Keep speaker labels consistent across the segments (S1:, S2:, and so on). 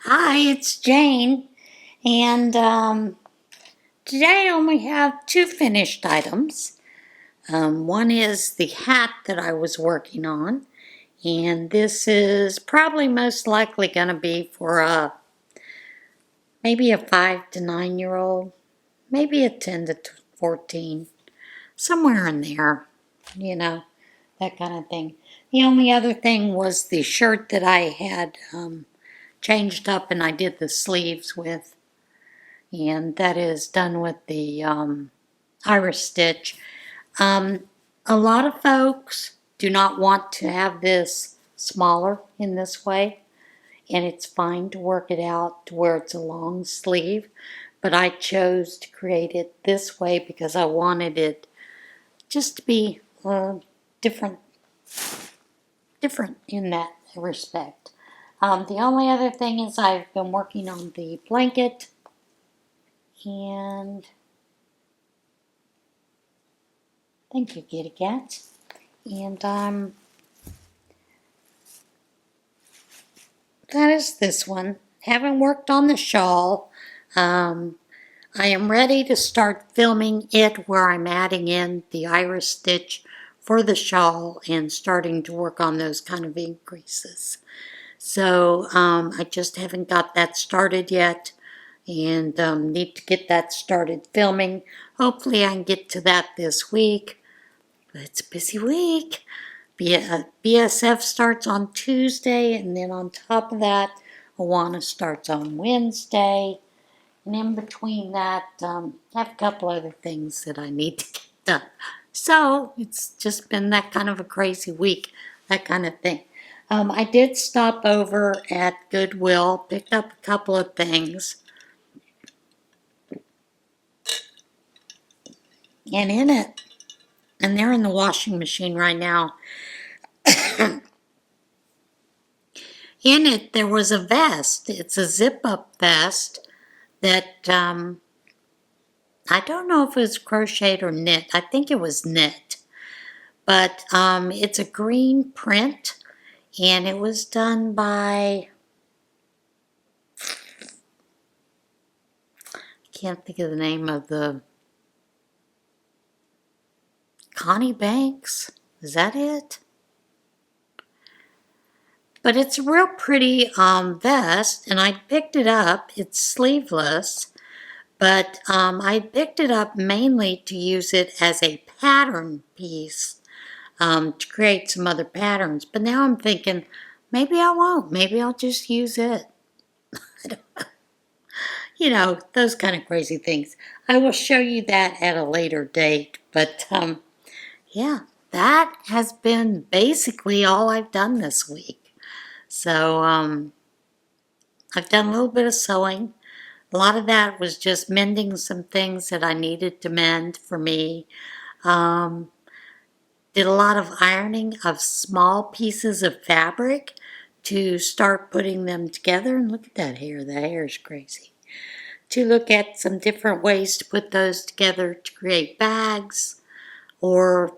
S1: Hi, it's Jane, and today I only have two finished items. One is the hat that I was working on, and this is probably most likely going to be for maybe a 5 to 9 year old, maybe a 10 to 14, somewhere in there, you know, that kind of thing. The only other thing was the shirt that I had changed up and I did the sleeves with. And that is done with the iris stitch. Um, a lot of folks do not want to have this smaller in this way, and it's fine to work it out to where it's a long sleeve, but I chose to create it this way because I wanted it just to be different, different in that respect. The only other thing is I've been working on the blanket, and thank you, kitty cat. And that is this one. Haven't worked on the shawl. Um, I am ready to start filming it where I'm adding in the iris stitch for the shawl and starting to work on those kind of increases. So I just haven't got that started yet, and need to get that started filming. Hopefully I can get to that this week, but it's a busy week. BSF starts on Tuesday, and then on top of that, Awana starts on Wednesday. And in between that, I have a couple other things that I need to get done. So it's just been that kind of a crazy week, that kind of thing. I did stop over at Goodwill, picked up a couple of things, and they're in the washing machine right now. In it, there was a vest. It's a zip-up vest that I don't know if it was crocheted or knit. I think it was knit. But it's a green print, and it was done by, I can't think of the name of the, Connie Banks? Is that it? But it's a real pretty vest, and I picked it up. It's sleeveless, but I picked it up mainly to use it as a pattern piece to create some other patterns. But now I'm thinking, maybe I won't. Maybe I'll just use it. You know, those kind of crazy things. I will show you that at a later date. But yeah, that has been basically all I've done this week. So I've done a little bit of sewing. A lot of that was just mending some things that I needed to mend for me. Um, did a lot of ironing of small pieces of fabric to start putting them together. And look at that hair. The hair is crazy. To look at some different ways to put those together to create bags or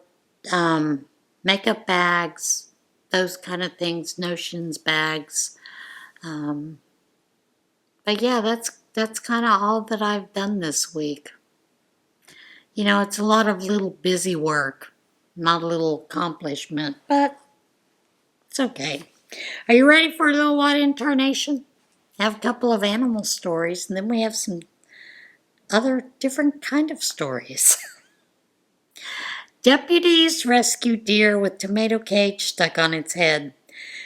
S1: makeup bags, those kind of things, notions bags. But yeah, that's kind of all that I've done this week. You know, it's a lot of little busy work, not a little accomplishment, but it's okay. Are you ready for a little what in Tarnation? I have a couple of animal stories, and then we have some other different kind of stories. Deputies rescue deer with tomato cage stuck on its head.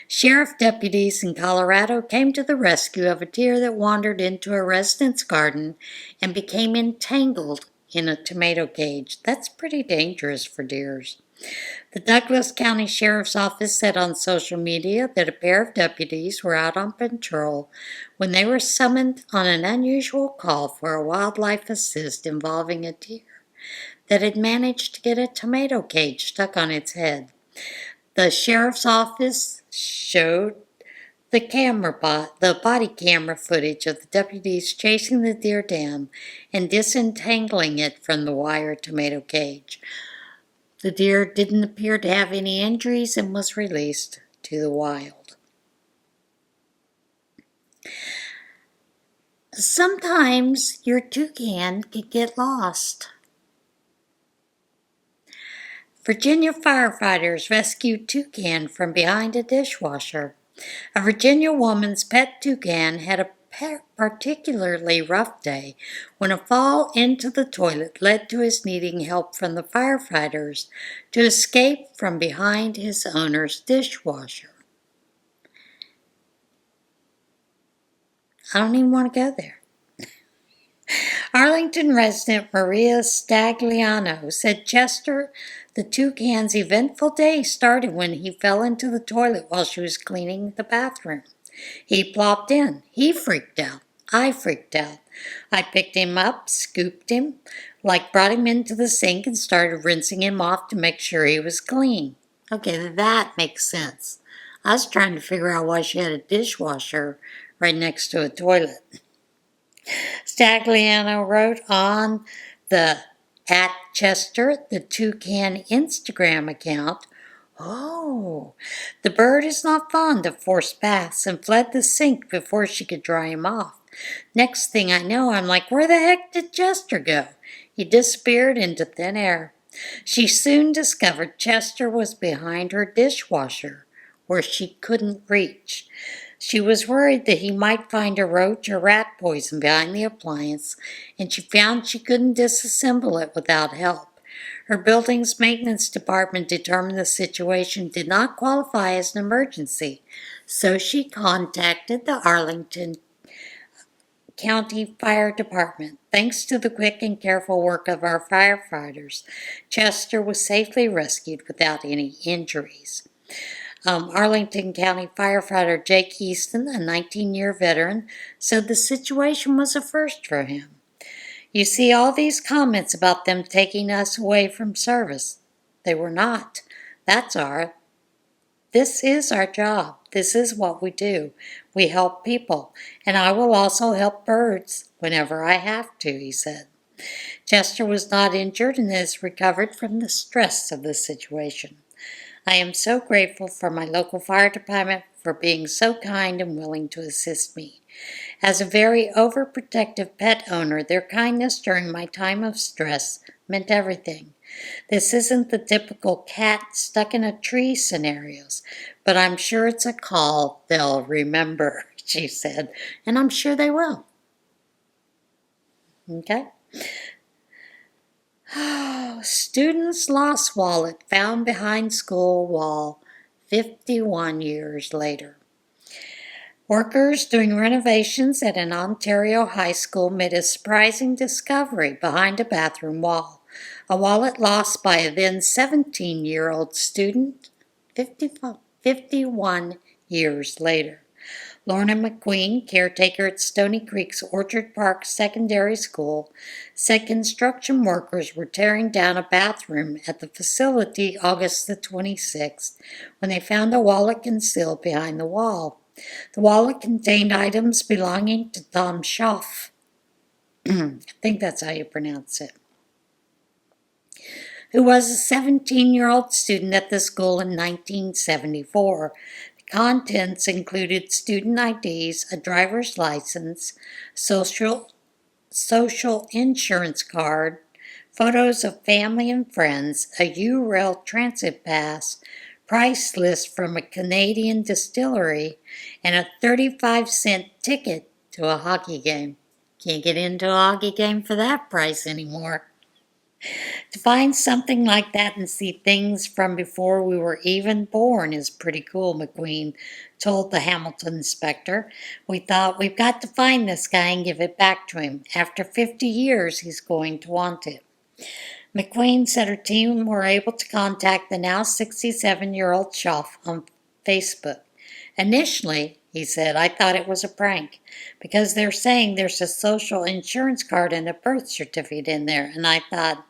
S1: Sheriff deputies in Colorado came to the rescue of a deer that wandered into a resident's garden and became entangled in a tomato cage. That's pretty dangerous for deers. The Douglas County Sheriff's Office said on social media that a pair of deputies were out on patrol when they were summoned on an unusual call for a wildlife assist involving a deer that had managed to get a tomato cage stuck on its head. The sheriff's office showed the body camera footage of the deputies chasing the deer down and disentangling it from the wire tomato cage. The deer didn't appear to have any injuries and was released to the wild. Sometimes your toucan can get lost. Virginia firefighters rescued toucan from behind a dishwasher. A Virginia woman's pet toucan had a particularly rough day when a fall into the toilet led to his needing help from the firefighters to escape from behind his owner's dishwasher. I don't even want to go there. Arlington resident Maria Stagliano said Chester, the toucan's eventful day started when he fell into the toilet while she was cleaning the bathroom. He plopped in. He freaked out. I freaked out. I picked him up, scooped him, brought him into the sink and started rinsing him off to make sure he was clean. Okay, that makes sense. I was trying to figure out why she had a dishwasher right next to a toilet. Stagliano wrote on the at Chester, the toucan Instagram account, "Oh, the bird is not fond of forced baths and fled the sink before she could dry him off. Next thing I know, I'm like, where the heck did Chester go? He disappeared into thin air." She soon discovered Chester was behind her dishwasher, where she couldn't reach. She was worried that he might find a roach or rat poison behind the appliance, and she found she couldn't disassemble it without help. Her building's maintenance department determined the situation did not qualify as an emergency, so she contacted the Arlington County Fire Department. Thanks to the quick and careful work of our firefighters, Chester was safely rescued without any injuries. Arlington County firefighter Jake Easton, a 19-year veteran, said the situation was a first for him. You see all these comments about them taking us away from service. They were not. This is our job. This is what we do. We help people, and I will also help birds whenever I have to, he said. Chester was not injured and has recovered from the stress of the situation. I am so grateful for my local fire department for being so kind and willing to assist me. As a very overprotective pet owner, their kindness during my time of stress meant everything. This isn't the typical cat stuck in a tree scenarios, but I'm sure it's a call they'll remember, she said, and I'm sure they will. Okay? Student's lost wallet found behind school wall 51 years later. Workers doing renovations at an Ontario high school made a surprising discovery behind a bathroom wall. A wallet lost by a then 17-year-old student 51 years later. Lorna McQueen, caretaker at Stony Creek's Orchard Park Secondary School, said construction workers were tearing down a bathroom at the facility August the 26th when they found a wallet concealed behind the wall. The wallet contained items belonging to Tom Schaff. I think that's how you pronounce it. Who was a 17-year-old student at the school in 1974. Contents included student IDs, a driver's license, social insurance card, photos of family and friends, a U-Rail transit pass, price list from a Canadian distillery, and a 35-cent ticket to a hockey game. Can't get into a hockey game for that price anymore. To find something like that and see things from before we were even born is pretty cool, McQueen told the Hamilton inspector. We thought we've got to find this guy and give it back to him. After 50 years, he's going to want it. McQueen said her team were able to contact the now 67-year-old Schaff on Facebook. Initially, he said, I thought it was a prank because they're saying there's a social insurance card and a birth certificate in there, and I thought,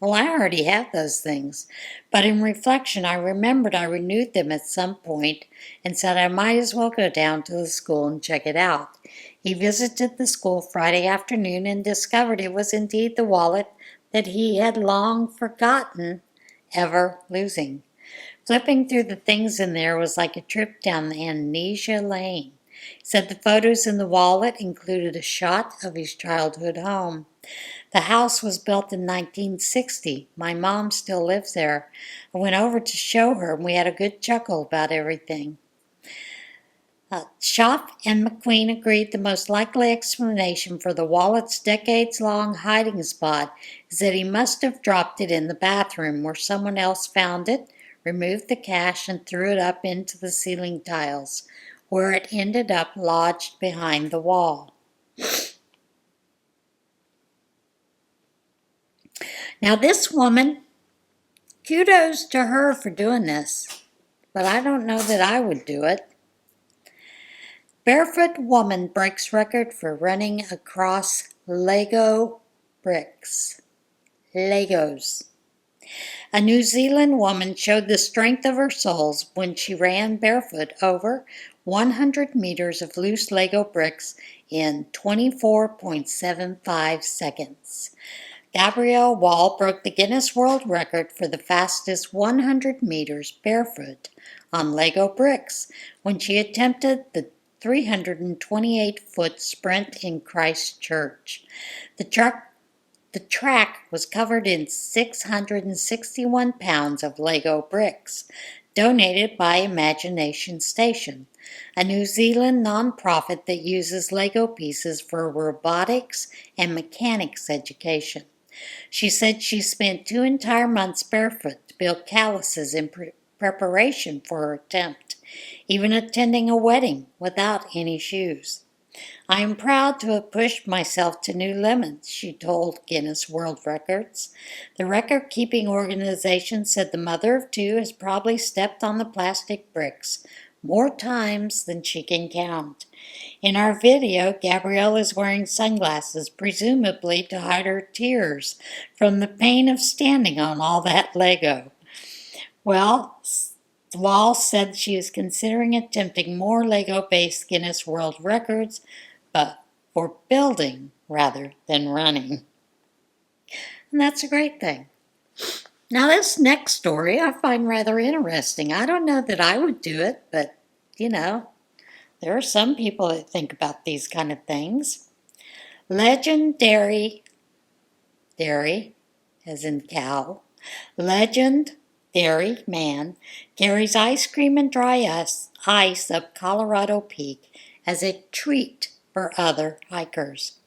S1: well, I already have those things. But in reflection, I remembered I renewed them at some point and said I might as well go down to the school and check it out. He visited the school Friday afternoon and discovered it was indeed the wallet that he had long forgotten ever losing. Flipping through the things in there was like a trip down the amnesia lane. He said the photos in the wallet included a shot of his childhood home. The house was built in 1960. My mom still lives there. I went over to show her, and we had a good chuckle about everything. Schaff and McQueen agreed the most likely explanation for the wallet's decades-long hiding spot is that he must have dropped it in the bathroom where someone else found it, removed the cash, and threw it up into the ceiling tiles, where it ended up lodged behind the wall. Now this woman, kudos to her for doing this, but I don't know that I would do it. Barefoot woman breaks record for running across Lego bricks. Legos. A New Zealand woman showed the strength of her soles when she ran barefoot over 100 meters of loose Lego bricks in 24.75 seconds. Gabrielle Wall broke the Guinness World Record for the fastest 100 meters barefoot on Lego bricks when she attempted the 328-foot sprint in Christchurch. The track was covered in 661 pounds of Lego bricks, donated by Imagination Station, a New Zealand nonprofit that uses Lego pieces for robotics and mechanics education. She said she spent 2 entire months barefoot to build calluses in preparation for her attempt, even attending a wedding without any shoes. I am proud to have pushed myself to new limits, she told Guinness World Records. The record-keeping organization said the mother of 2 has probably stepped on the plastic bricks more times than she can count. In our video, Gabrielle is wearing sunglasses, presumably to hide her tears from the pain of standing on all that Lego. Well, Wall said she is considering attempting more Lego-based Guinness World Records, but for building rather than running. And that's a great thing. Now this next story I find rather interesting. I don't know that I would do it, but, there are some people that think about these kind of things. Legendary, dairy, as in cow, legendary man carries ice cream and dry ice up Colorado Peak as a treat for other hikers.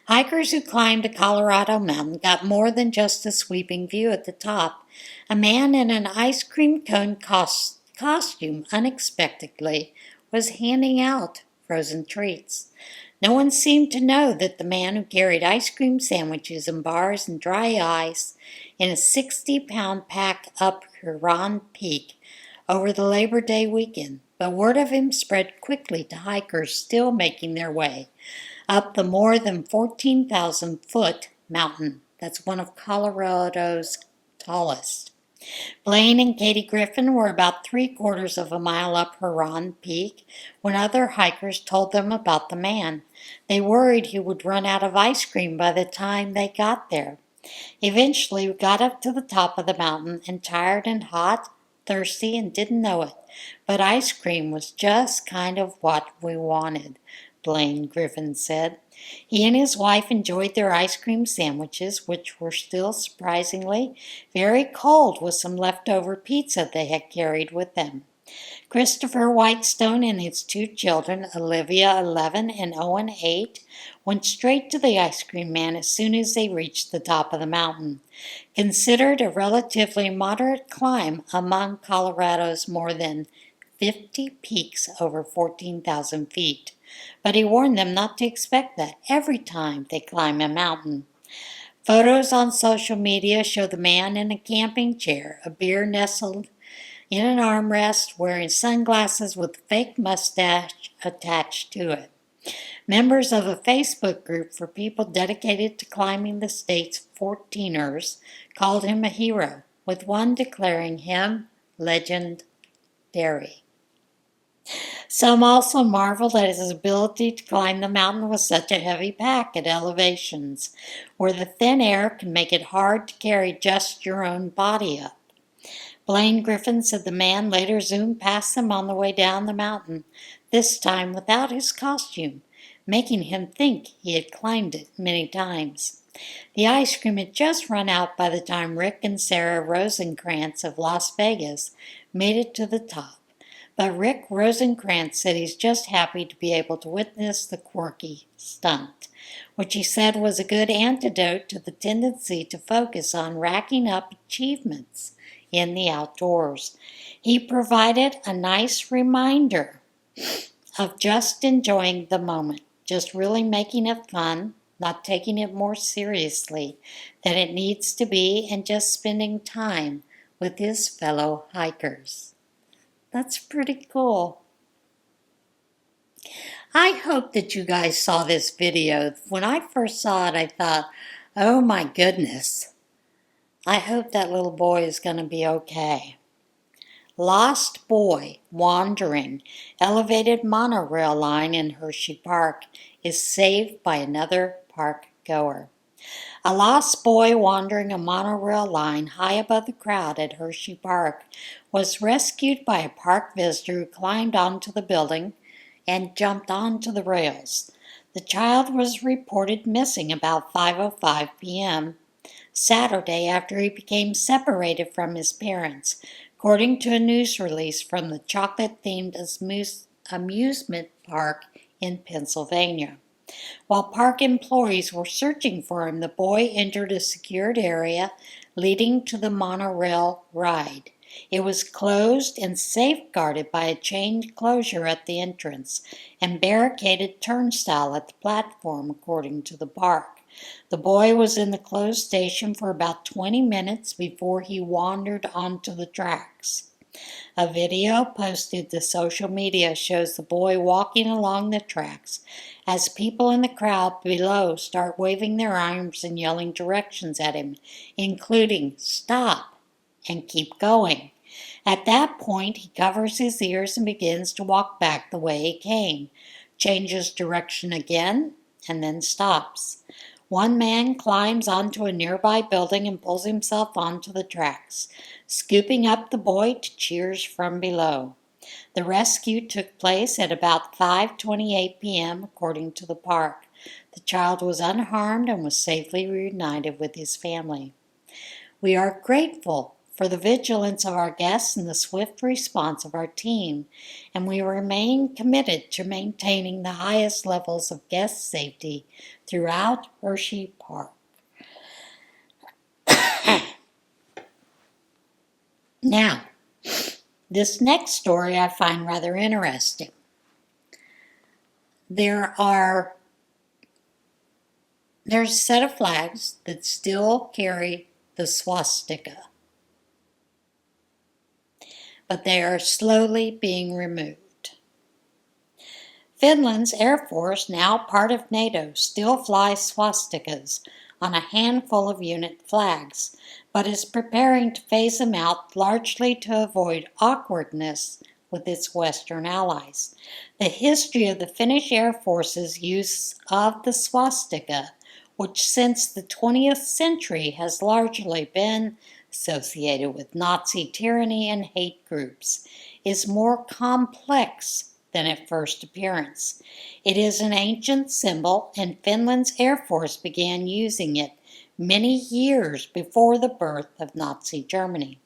S1: Hikers who climbed a Colorado mountain got more than just a sweeping view at the top. A man in an ice cream cone costume unexpectedly was handing out frozen treats. No one seemed to know that the man who carried ice cream sandwiches and bars and dry ice in a 60-pound pack up Huron Peak over the Labor Day weekend, but word of him spread quickly to hikers still making their way up the more than 14,000-foot mountain. That's one of Colorado's tallest. Blaine and Katie Griffin were about 3/4 of a mile up Huron Peak when other hikers told them about the man. They worried he would run out of ice cream by the time they got there. Eventually, we got up to the top of the mountain and tired and hot, thirsty, and didn't know it. But ice cream was just kind of what we wanted, Blaine Griffin said. He and his wife enjoyed their ice cream sandwiches, which were still surprisingly very cold with some leftover pizza they had carried with them. Christopher Whitestone and his 2 children, Olivia 11 and Owen 8, went straight to the ice cream man as soon as they reached the top of the mountain. Considered a relatively moderate climb among Colorado's more than 50 peaks over 14,000 feet. But he warned them not to expect that every time they climb a mountain. Photos on social media show the man in a camping chair, a beer nestled in an armrest, wearing sunglasses with a fake mustache attached to it. Members of a Facebook group for people dedicated to climbing the state's 14ers called him a hero, with one declaring him legendary. Some also marveled at his ability to climb the mountain with such a heavy pack at elevations, where the thin air can make it hard to carry just your own body up. Blaine Griffin said the man later zoomed past them on the way down the mountain. this time without his costume, making him think he had climbed it many times. The ice cream had just run out by the time Rick and Sarah Rosenkrantz of Las Vegas made it to the top. But Rick Rosenkrantz said he's just happy to be able to witness the quirky stunt, which he said was a good antidote to the tendency to focus on racking up achievements in the outdoors. He provided a nice reminder of just enjoying the moment, just really making it fun, not taking it more seriously than it needs to be, and just spending time with his fellow hikers. That's pretty cool. I hope that you guys saw this video. When I first saw it, I thought, oh my goodness. I hope that little boy is going to be okay. Lost boy wandering elevated monorail line in Hersheypark is saved by another park goer. A lost boy wandering a monorail line high above the crowd at Hersheypark was rescued by a park visitor who climbed onto the building and jumped onto the rails. The child was reported missing about 5:05 p.m. Saturday after he became separated from his parents, according to a news release from the chocolate-themed amusement park in Pennsylvania. While park employees were searching for him, the boy entered a secured area leading to the monorail ride. It was closed and safeguarded by a chain closure at the entrance and barricaded turnstile at the platform, according to the park. The boy was in the closed station for about 20 minutes before he wandered onto the tracks. A video posted to social media shows the boy walking along the tracks as people in the crowd below start waving their arms and yelling directions at him, including "stop" and "keep going." At that point, he covers his ears and begins to walk back the way he came, changes direction again, and then stops. One man climbs onto a nearby building and pulls himself onto the tracks, scooping up the boy to cheers from below. The rescue took place at about 5:28 p.m., according to the park. The child was unharmed and was safely reunited with his family. We are grateful for the vigilance of our guests and the swift response of our team, and we remain committed to maintaining the highest levels of guest safety throughout Hersheypark. Now, this next story I find rather interesting. There's a set of flags that still carry the swastika, but they are slowly being removed. Finland's Air Force, now part of NATO, still flies swastikas on a handful of unit flags, but is preparing to phase them out, largely to avoid awkwardness with its Western allies. The history of the Finnish Air Force's use of the swastika, which since the 20th century has largely been associated with Nazi tyranny and hate groups, is more complex than at first appearance. It is an ancient symbol, and Finland's Air Force began using it many years before the birth of Nazi Germany.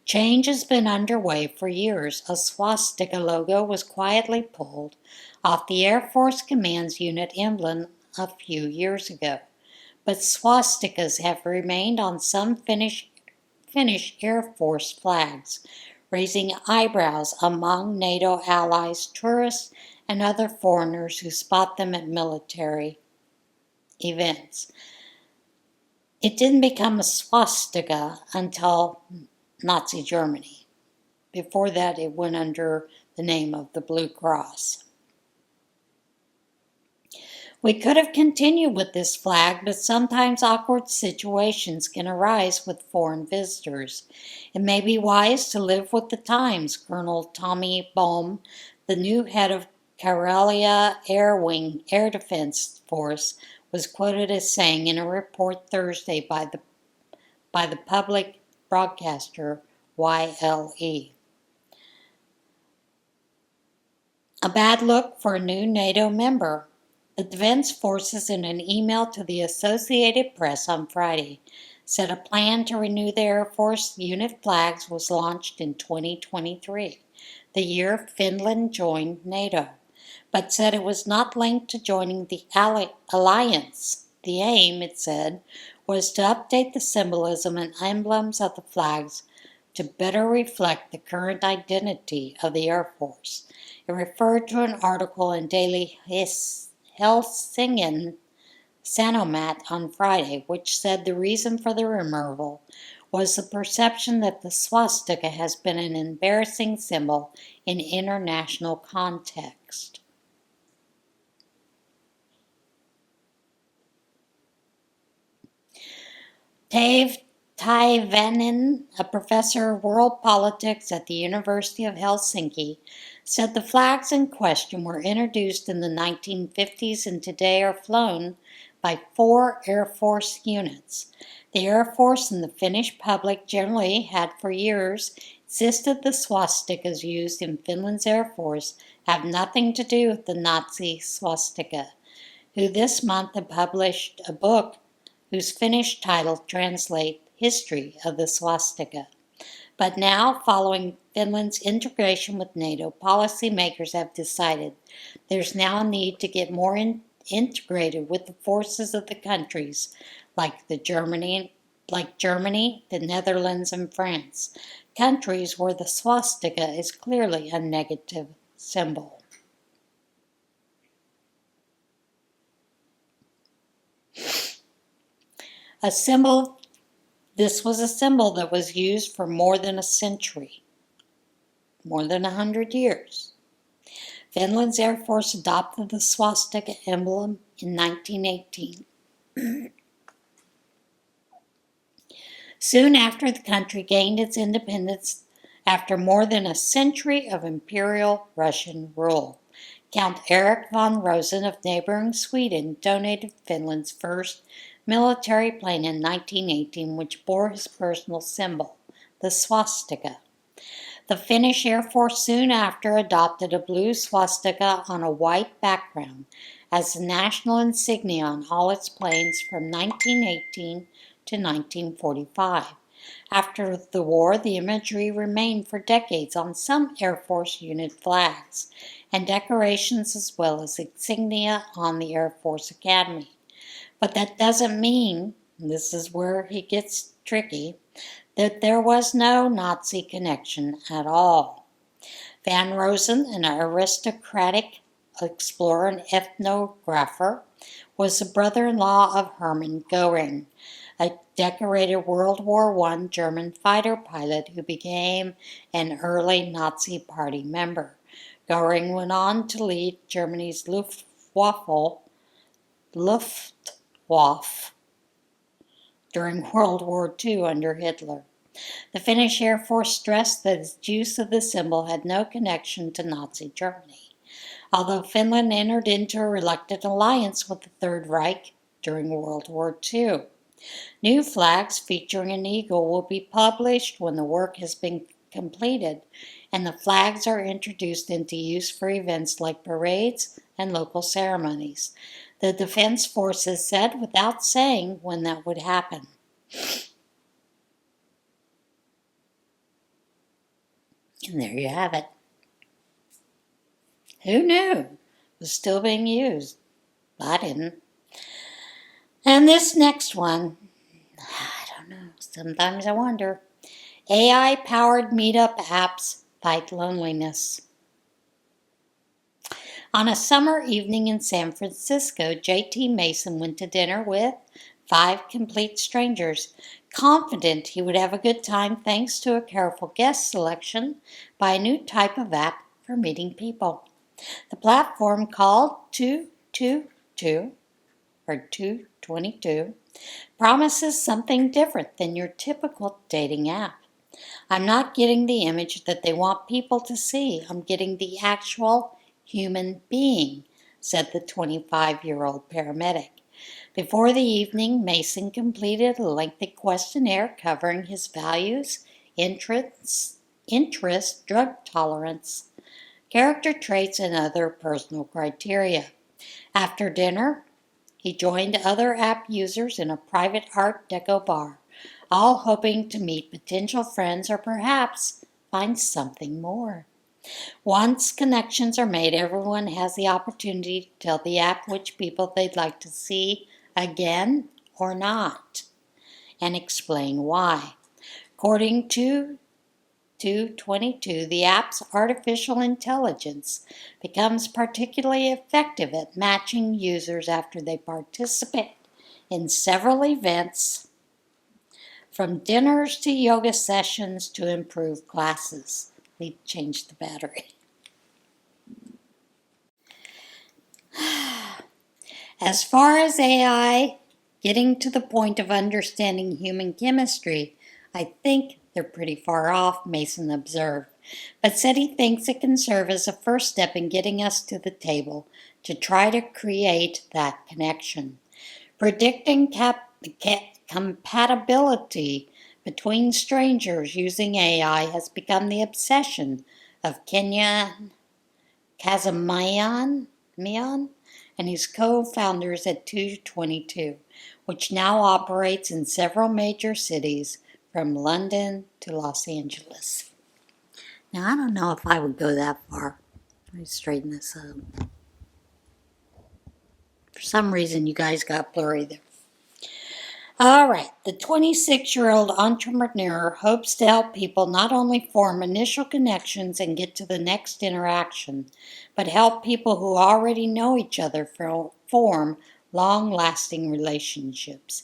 S1: Change has been underway for years. A swastika logo was quietly pulled off the Air Force Command's unit emblem a few years ago, but swastikas have remained on some Finnish Air Force flags, raising eyebrows among NATO allies, tourists, and other foreigners who spot them at military events. It didn't become a swastika until Nazi Germany. Before that, it went under the name of the Blue Cross. We could have continued with this flag, but sometimes awkward situations can arise with foreign visitors. It may be wise to live with the times, Colonel Tommy Bohm, the new head of Karelia Air Wing Air Defense Force, was quoted as saying in a report Thursday by the public broadcaster YLE. A bad look for a new NATO member. The Defense Forces, in an email to the Associated Press on Friday, said a plan to renew the Air Force unit flags was launched in 2023, the year Finland joined NATO, but said it was not linked to joining the alliance. The aim, it said, was to update the symbolism and emblems of the flags to better reflect the current identity of the Air Force. It referred to an article in Daily Helsingin Sanomat on Friday, which said the reason for the removal was the perception that the swastika has been an embarrassing symbol in international context. Dave Taivanen, a professor of world politics at the University of Helsinki, said the flags in question were introduced in the 1950s and today are flown by 4 Air Force units. The Air Force and the Finnish public generally had for years insisted the swastikas used in Finland's Air Force have nothing to do with the Nazi swastika, who this month had published a book whose Finnish title translates History of the Swastika. But now, following Finland's integration with NATO, policymakers have decided there's now a need to get more integrated with the forces of the countries like Germany, the Netherlands, and France, countries where the swastika is clearly a negative symbol. This was a symbol that was used for more than a century, more than 100 years. Finland's Air Force adopted the swastika emblem in 1918. Soon after the country gained its independence, after more than a century of Imperial Russian rule, Count Erich von Rosen of neighboring Sweden donated Finland's first military plane in 1918, which bore his personal symbol, the swastika. The Finnish Air Force soon after adopted a blue swastika on a white background as the national insignia on all its planes from 1918 to 1945. After the war, the imagery remained for decades on some Air Force unit flags and decorations as well as insignia on the Air Force Academy. But that doesn't mean, this is where he gets tricky, that there was no Nazi connection at all. Van Rosen, an aristocratic explorer and ethnographer, was the brother-in-law of Hermann Göring, a decorated World War I German fighter pilot who became an early Nazi Party member. Göring went on to lead Germany's Luftwaffe during World War II under Hitler. The Finnish Air Force stressed that its use of the symbol had no connection to Nazi Germany, although Finland entered into a reluctant alliance with the Third Reich during World War II. New flags featuring an eagle will be published when the work has been completed, and the flags are introduced into use for events like parades and local ceremonies. The Defense Forces said without saying when that would happen. And there you have it. Who knew it was still being used? I didn't. And this next one, I don't know. Sometimes I wonder. AI-powered meetup apps fight loneliness. On a summer evening in San Francisco, J.T. Mason went to dinner with 5 complete strangers, confident he would have a good time thanks to a careful guest selection by a new type of app for meeting people. The platform called 222 promises something different than your typical dating app. I'm not getting the image that they want people to see. I'm getting the actual human being, said the 25-year-old paramedic. Before the evening, Mason completed a lengthy questionnaire covering his values, interests, drug tolerance, character traits, and other personal criteria. After dinner, he joined other app users in a private Art Deco bar, all hoping to meet potential friends or perhaps find something more. Once connections are made, everyone has the opportunity to tell the app which people they'd like to see again or not, and explain why. According to 222, the app's artificial intelligence becomes particularly effective at matching users after they participate in several events, from dinners to yoga sessions to improved classes. We changed the battery. As far as AI getting to the point of understanding human chemistry, I think they're pretty far off, Mason observed, but said he thinks it can serve as a first step in getting us to the table to try to create that connection. Predicting compatibility between strangers using AI has become the obsession of Kenyan Kazamayan and his co-founders at 222, which now operates in several major cities from London to Los Angeles. Now, I don't know if I would go that far. Let me straighten this up. For some reason, you guys got blurry there. All right, the 26-year-old entrepreneur hopes to help people not only form initial connections and get to the next interaction, but help people who already know each other form long-lasting relationships.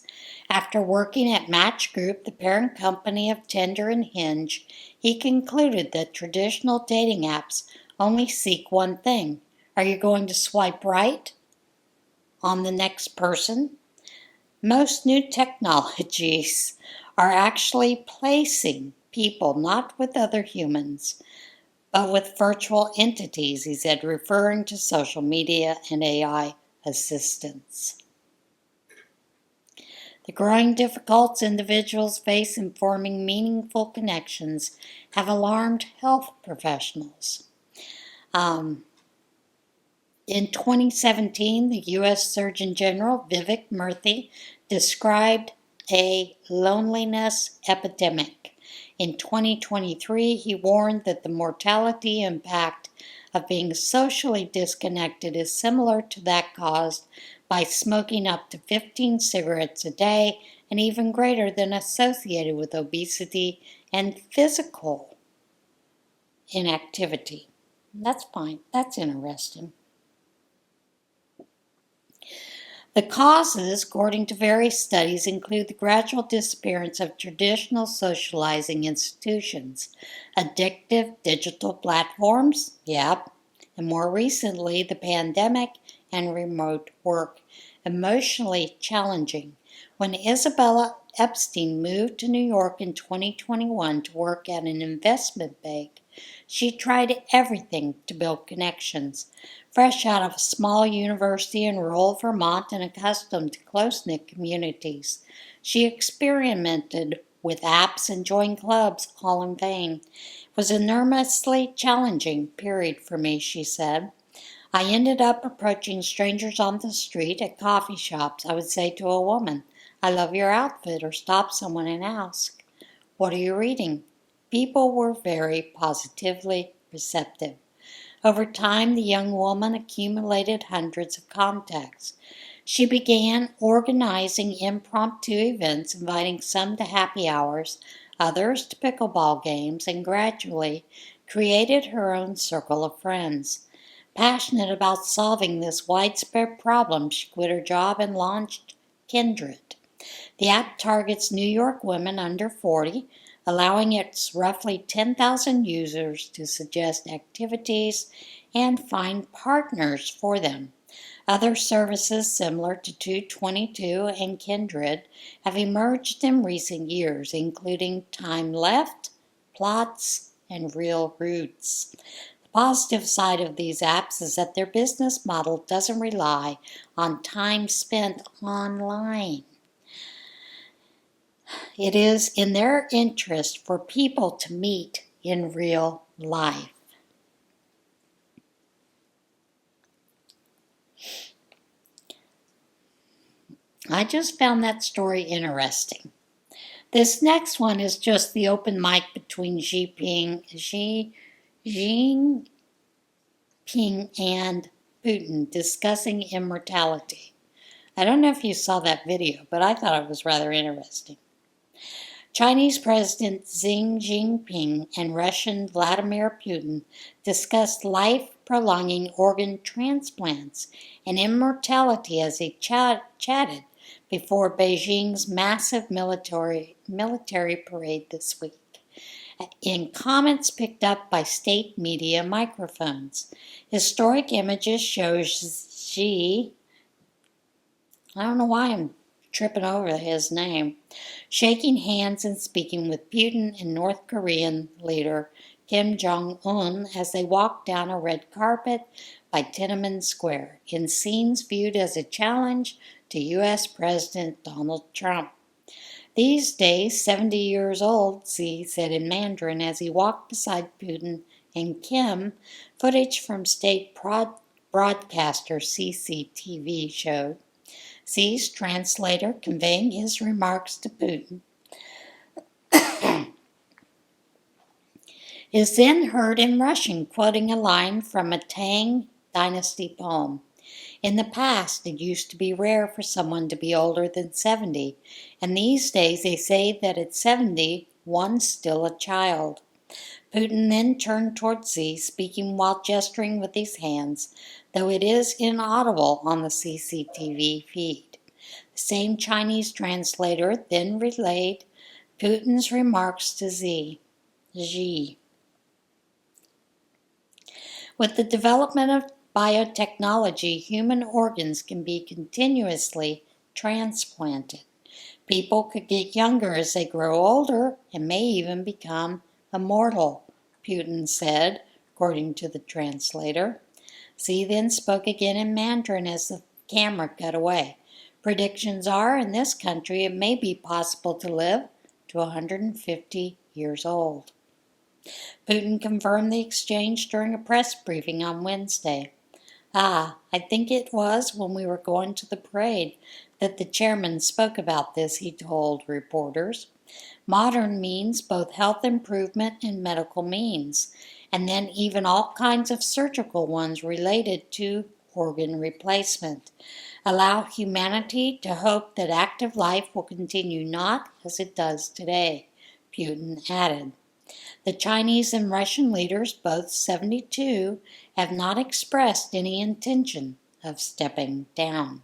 S1: After working at Match Group, the parent company of Tinder and Hinge, he concluded that traditional dating apps only seek one thing. Are you going to swipe right on the next person? Most new technologies are actually placing people not with other humans, but with virtual entities, he said, referring to social media and AI assistants. The growing difficulties individuals face in forming meaningful connections have alarmed health professionals. In 2017, the U.S. Surgeon General Vivek Murthy described a loneliness epidemic. In 2023, he warned that the mortality impact of being socially disconnected is similar to that caused by smoking up to 15 cigarettes a day and even greater than associated with obesity and physical inactivity. That's fine. That's interesting. The causes, according to various studies, include the gradual disappearance of traditional socializing institutions, addictive digital platforms, yep, and more recently, the pandemic and remote work, emotionally challenging. When Isabella Epstein moved to New York in 2021 to work at an investment bank, she tried everything to build connections. Fresh out of a small university in rural Vermont and accustomed to close-knit communities, she experimented with apps and joined clubs, all in vain. It was an enormously challenging period for me, she said. I ended up approaching strangers on the street at coffee shops. I would say to a woman, "I love your outfit," or stop someone and ask, "What are you reading?" People were very positively receptive. Over time, the young woman accumulated hundreds of contacts. She began organizing impromptu events, inviting some to happy hours, others to pickleball games, and gradually created her own circle of friends. Passionate about solving this widespread problem, she quit her job and launched Kindred. The app targets New York women under 40, allowing its roughly 10,000 users to suggest activities and find partners for them. Other services similar to 222 and Kindred have emerged in recent years, including Time Left, Plots, and Real Roots. The positive side of these apps is that their business model doesn't rely on time spent online. It is in their interest for people to meet in real life. I just found that story interesting. This next one is just the open mic between Xi Jinping and Putin discussing immortality. I don't know if you saw that video, but I thought it was rather interesting. Chinese President Xi Jinping and Russian Vladimir Putin discussed life-prolonging organ transplants and immortality as they chatted before Beijing's massive military parade this week. In comments picked up by state media microphones, historic images show Xi, I don't know why I'm tripping over his name, shaking hands and speaking with Putin and North Korean leader Kim Jong-un as they walk down a red carpet by Tiananmen Square, in scenes viewed as a challenge to U.S. President Donald Trump. These days, 70 years old, Xi said in Mandarin as he walked beside Putin and Kim, footage from state broadcaster CCTV showed. Xi's translator conveying his remarks to Putin is then heard in Russian quoting a line from a Tang Dynasty poem. In the past, it used to be rare for someone to be older than 70, and these days they say that at 70, one's still a child. Putin then turned towards Xi, speaking while gesturing with his hands, though it is inaudible on the CCTV feed. The same Chinese translator then relayed Putin's remarks to Xi. With the development of biotechnology, human organs can be continuously transplanted. People could get younger as they grow older and may even become immortal, Putin said, according to the translator. Xi then spoke again in Mandarin as the camera cut away. Predictions are, in this country, it may be possible to live to 150 years old. Putin confirmed the exchange during a press briefing on Wednesday. I think it was when we were going to the parade that the chairman spoke about this, he told reporters. Modern means both health improvement and medical means, and then even all kinds of surgical ones related to organ replacement. Allow humanity to hope that active life will continue not as it does today, Putin added. The Chinese and Russian leaders, both 72, have not expressed any intention of stepping down.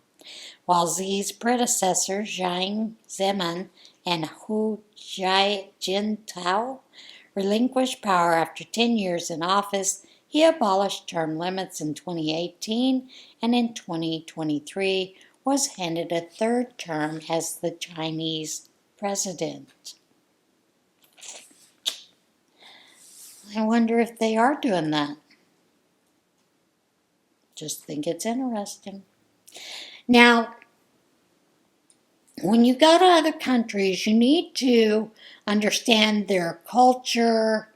S1: While Xi's predecessors, Jiang Zemin and Hu Jintao, relinquished power after 10 years in office, he abolished term limits in 2018 and in 2023 was handed a third term as the Chinese president. I wonder if they are doing that. Just think it's interesting. Now, when you go to other countries, you need to understand their culture,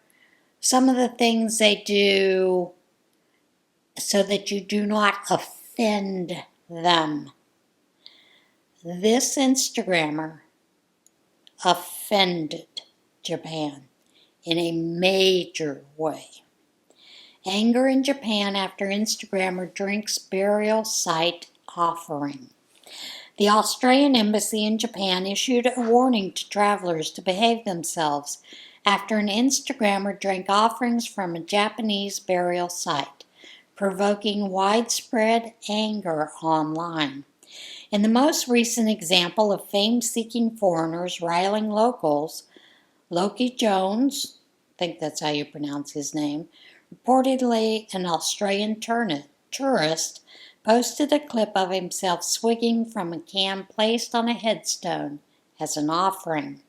S1: some of the things they do, so that you do not offend them. This Instagrammer offended Japan in a major way. Anger in Japan after Instagrammer drinks burial site offering. The Australian Embassy in Japan issued a warning to travelers to behave themselves after an Instagrammer drank offerings from a Japanese burial site, provoking widespread anger online. In the most recent example of fame-seeking foreigners riling locals, Loki Jones, I think that's how you pronounce his name, reportedly an Australian tourist, posted a clip of himself swigging from a can placed on a headstone as an offering.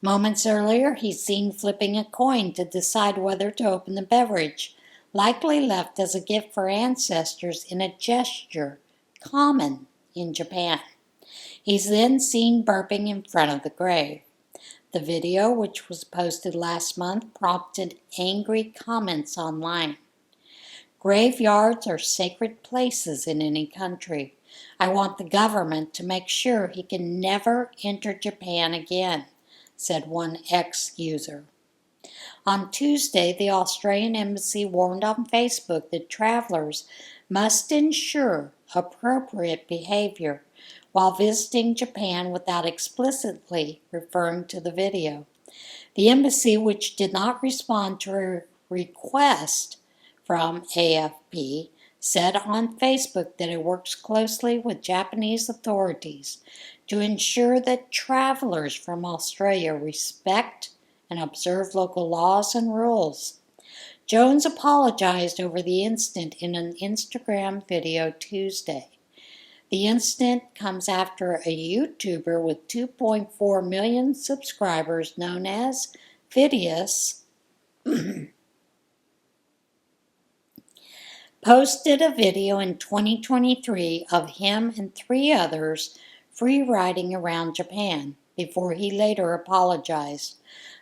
S1: Moments earlier, he's seen flipping a coin to decide whether to open the beverage, likely left as a gift for ancestors in a gesture common in Japan. He's then seen burping in front of the grave. The video, which was posted last month, prompted angry comments online. Graveyards are sacred places in any country. I want the government to make sure he can never enter Japan again, said one ex-user. On Tuesday, the Australian embassy warned on Facebook that travelers must ensure appropriate behavior while visiting Japan without explicitly referring to the video. The embassy, which did not respond to a request from AFP, said on Facebook that it works closely with Japanese authorities to ensure that travelers from Australia respect and observe local laws and rules. Jones apologized over the incident in an Instagram video Tuesday. The incident comes after a YouTuber with 2.4 million subscribers known as Vidius posted a video in 2023 of him and 3 others free riding around Japan before he later apologized.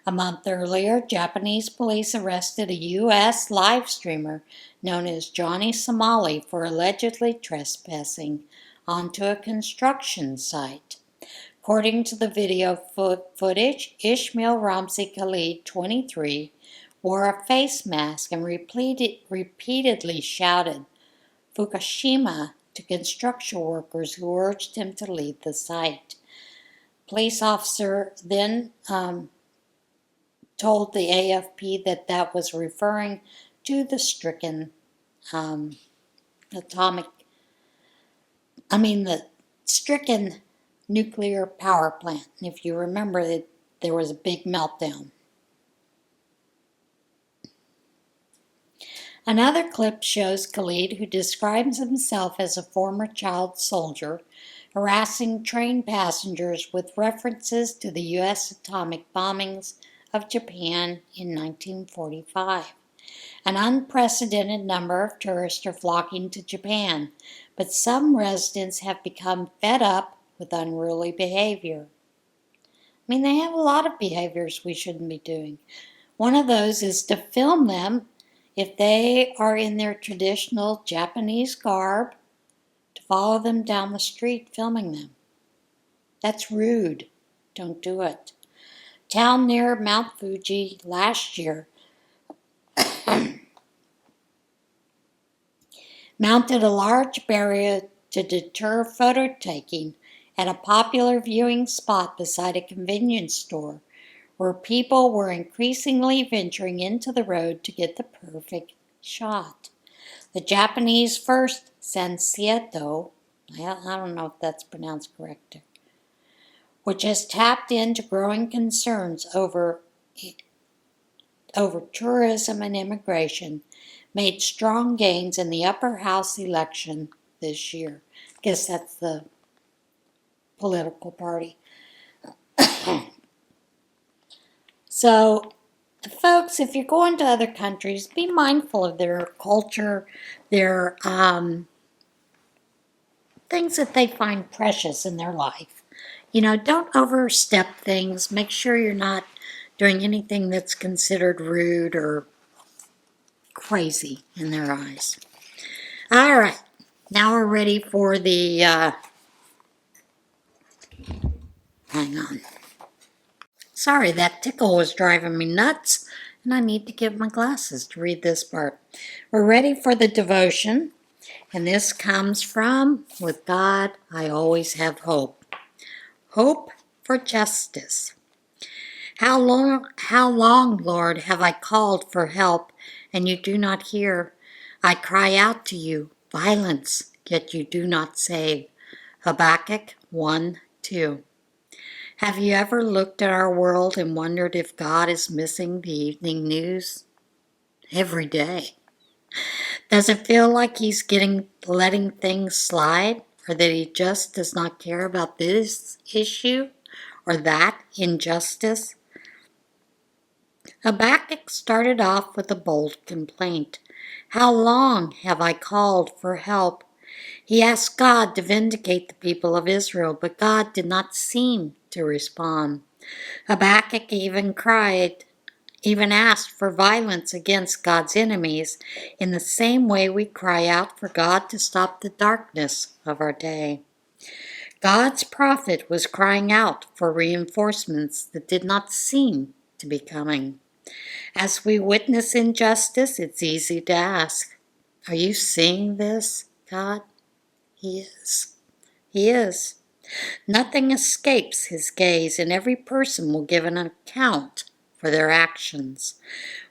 S1: A month earlier, Japanese police arrested a U.S. live streamer known as Johnny Somali for allegedly trespassing onto a construction site. According to the video footage, Ismail Ramzi Khalid, 23, wore a face mask and repeatedly shouted Fukushima to construction workers who urged him to leave the site. Police officer then told the AFP that was referring to the stricken nuclear power plant. And if you remember, there was a big meltdown. Another clip shows Khalid, who describes himself as a former child soldier, harassing train passengers with references to the U.S. atomic bombings of Japan in 1945. An unprecedented number of tourists are flocking to Japan, but some residents have become fed up with unruly behavior. They have a lot of behaviors we shouldn't be doing. One of those is to film them if they are in their traditional Japanese garb, to follow them down the street filming them. That's rude. Don't do it. Town near Mount Fuji last year mounted a large barrier to deter photo taking at a popular viewing spot beside a convenience store, where people were increasingly venturing into the road to get the perfect shot. The Japanese first Sansieto, I don't know if that's pronounced correct, which has tapped into growing concerns over tourism and immigration, made strong gains in the upper house election this year. I guess that's the political party. So, folks, if you're going to other countries, be mindful of their culture, their things that they find precious in their life. Don't overstep things. Make sure you're not doing anything that's considered rude or crazy in their eyes. All right, now we're ready for the, hang on. Sorry, that tickle was driving me nuts, and I need to get my glasses to read this part. We're ready for the devotion, and this comes from, with God, I always have hope. Hope for justice. How long, Lord, have I called for help, and you do not hear? I cry out to you, violence, yet you do not save. Habakkuk 1:2. Have you ever looked at our world and wondered if God is missing the evening news? Every day. Does it feel like he's letting things slide, or that he just does not care about this issue or that injustice? Habakkuk started off with a bold complaint. How long have I called for help? He asked God to vindicate the people of Israel, but God did not seem to respond. Habakkuk even cried, even asked for violence against God's enemies in the same way we cry out for God to stop the darkness of our day. God's prophet was crying out for reinforcements that did not seem to be coming. As we witness injustice, it's easy to ask, are you seeing this, God? He is. He is. Nothing escapes his gaze, and every person will give an account for their actions.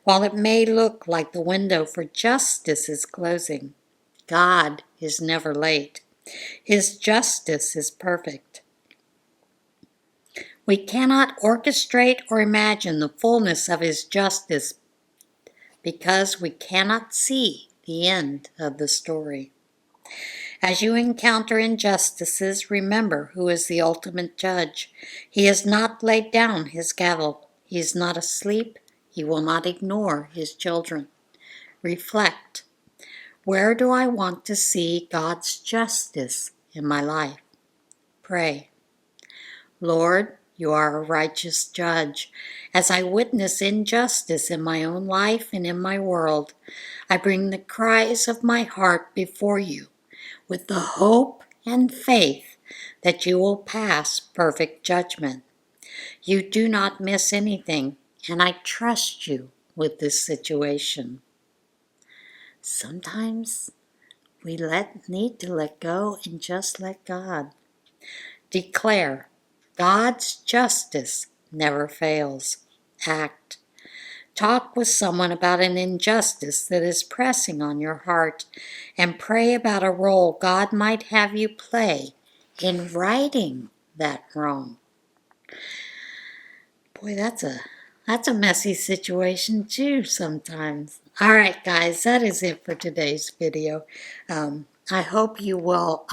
S1: While it may look like the window for justice is closing, God is never late. His justice is perfect. We cannot orchestrate or imagine the fullness of his justice because we cannot see the end of the story. As you encounter injustices, remember who is the ultimate judge. He has not laid down his gavel. He is not asleep. He will not ignore his children. Reflect. Where do I want to see God's justice in my life? Pray. Lord, you are a righteous judge. As I witness injustice in my own life and in my world, I bring the cries of my heart before you with the hope and faith that you will pass perfect judgment. You do not miss anything, and I trust you with this situation. Sometimes we need to let go and just let God. Declare, God's justice never fails. Act. Talk with someone about an injustice that is pressing on your heart, and pray about a role God might have you play in righting that wrong. Boy, that's a messy situation too sometimes. All right, guys, that is it for today's video. I hope you will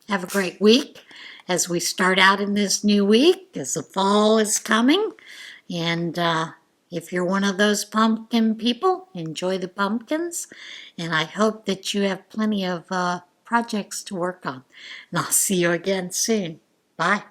S1: have a great week as we start out in this new week, as the fall is coming. And if you're one of those pumpkin people, enjoy the pumpkins. And I hope that you have plenty of projects to work on. And I'll see you again soon. Bye.